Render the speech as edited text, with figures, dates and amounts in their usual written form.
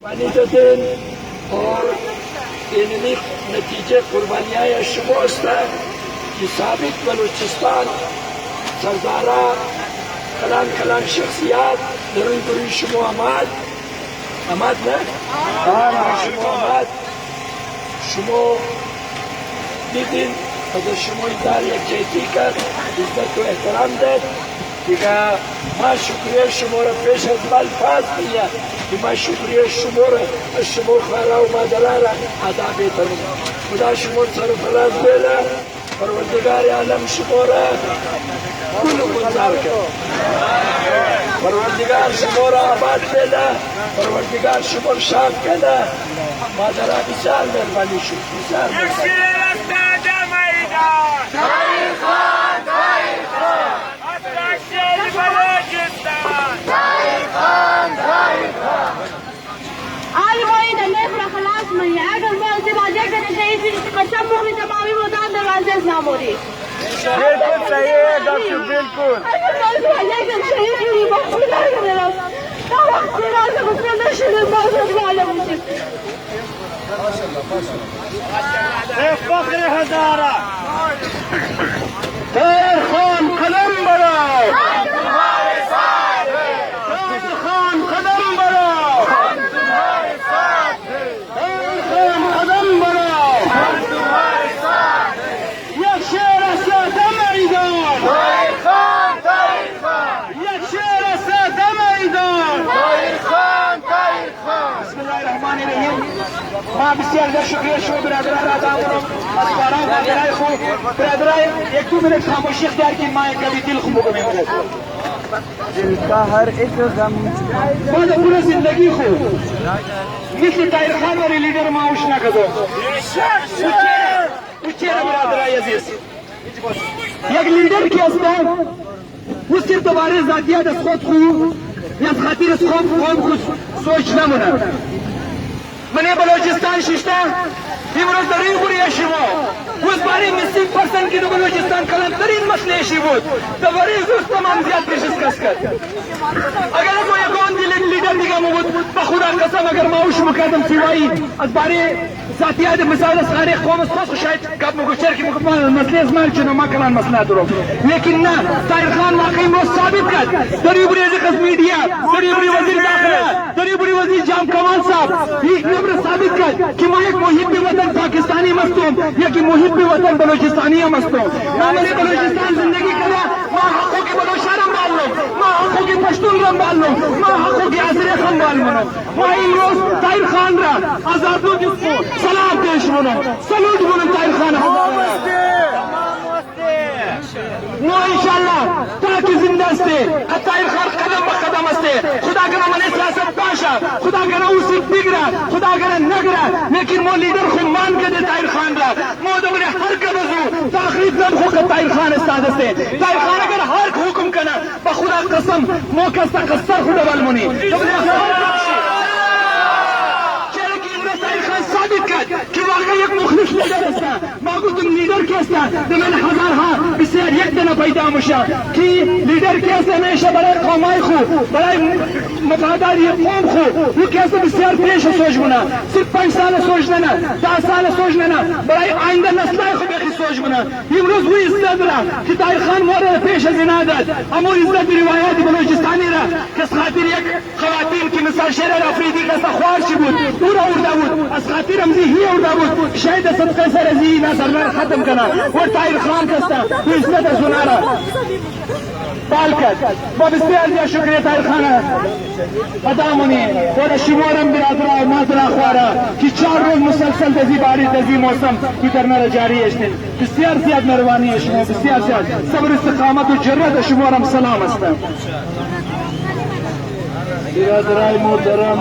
पानी देते और इनमें नतीजे कुर्बानियाँ शुमास्त है कि साबिक बलूचिस्तान सरदारा कलान कलान शख्सियात नरुई बुरी शुमो अमाद न शुमो अमाद शुमो दीदिन अगर शुमो इदार एक जैती कर इज्जत को एहतराम दे दिगा माँ शुक्रिया शुमोर पेश अज़माल फाज दिया कि माँ शुक्रिया शुमोर शुमो खारा व मादलारा आदाबे तरुण खुदा शुमोर सरफराज बेला परवरदिगार आलम शुमोरा कुल गुजार कर परवरदिगार शुमोरा आबाद बेला परवरदिगार शुमोर शाम केला मादला बिचार मेहरबानी शुक्रिया आज वही धंधे पर खलास नहीं है अगर मैं उसे बातें करने चाहिए थी कसम मुझे तमामी मुदान दरवाजे ना मोरी बिल्कुल सही है डॉक्टर बिल्कुल अगर मैं उसे बातें करने चाहिए थी बहुत खुदा कर रहा हूँ तो वक्त खुदा से मुझे नशे बहुत वाला मुझे फख्र हजारा खैर खान कदम बढ़ाओ तुम्हारे साथ है खैर खान कदम बढ़ाओ तुम्हारे साथ है खैर खान कदम बढ़ाओ तुम्हारे साथ है एक शेर सादा मैदान खैर खान एक शेर सादा मैदान खैर खान बिस्मिल्लाहिर्रहमानिर्रहीम माँ बिस्यार शुक्रिया शो बिरादरान बिरादरान एक 2 मिनट खामोशी इख्तियार की माँ कभी दिल खुमको में दिल का हर एक गम पूरी जिंदगी को मिसल ताहिर खान और लीडर माउश ना करो बिरादरा अजीज एक लीडर के अस्तान वो सिर्फ तुम्हारे जातियात खुद को या खातिर खौफ खुद सोचना मुना मने बलोचिस्तान शिश्ता इमरोज दरीब बुरी शिवो उस बारे मिसिंग पर्सन की बलोचिस्तान कलम तरीन मसले शिवो तो बड़ी तमाम ज्यादा पेशकश कर अगर कोई कौन लीडर दिखा मुबुद बखुदा कसम अगर माउश मुकदम सिवाई अस बारे जातियात मिसाल सारे कौम खुद शायद कब मुगशर की मसले इस्माइल चुनो मा कलान मसला दरो लेकिन ना ताहिर खान वाकई में साबित कर दरीब बुरी मीडिया दरीब बुरी वजीर दाखिला दरीब बुरी वजीर जाम कमाल साहब एक नंबर साबित कर कि मैं एक मुहिब वतन पाकिस्तानी मस्तूम या कि मुहिब वतन बलोचिस्तानी मस्तूम मैंने बलोचिस्तान जिंदगी करा माँ हकों की बलोशारा माल लो माँ हकों की पश्तून रंग माल लो माँ हकों की आसरे खम माल मनो माँ रोज ताहिर खान रा आजादों जिसको सलाम पेश मनो सलूट मनो ताहिर खान नो इंशाल्लाह ताकि जिंदा से ताहिर खान कदम ब कदम से खुदा करा मने सियासत पाशा खुदा करा उसी बिगड़ा खुदा करा नगरा लेकिन वो लीडर को मान के दे ताहिर खान रा मोदो ने हर कबजू ताखरीब दम हो ताहिर खान साद से ताहिर खान अगर हर हुक्म करना बखुदा कसम मौका से कसर खुदा वाल मुनी कि वाकई एक मुखलिस लीडर है मागो तुम लीडर कैसा तो मैंने हजार हाँ इससे एक दिन पैदा मुशा कि लीडर कैसे हमेशा बड़े कौमाई खो बड़े मफादार ये कौम खो वो कैसे बिस्यार पेश सोच बना सिर्फ 5 साल सोच लेना 10 साल सोच लेना बड़े आइंदा नस्ल को बेखी सोच बना ये रोज वो इज्जत रहा कि ताहिर खान मोरे पेश जिनादत अमूर इज्जत रिवायात बलोचिस्तानी रहा किस खातिर एक खवातीन की मिसाल शेर अफरीदी का सख्वार शिबूत पूरा उर्दावूद अस खातिर रमजी ही उर्दावूद शायद सब कैसे रजी ना सरदार खत्म करना वो ताहिर खान कस्ता वो इज्जत सुनारा पालकर बबिस्यार दिया शुक्रिया ताहिर खान अदामुनी और शुमारम बिरादरा और नाजरा ख्वारा कि 4 रोज मुसलसल दजी बारिश दजी मौसम की करना जारी है बिस्यार ज्यादा मेहरबानी है शुमार बिस्यार ज्यादा सब्र इस्तिकामत और जर्रत शुमारम सलाम हस्ता बिरादरा मोहतरम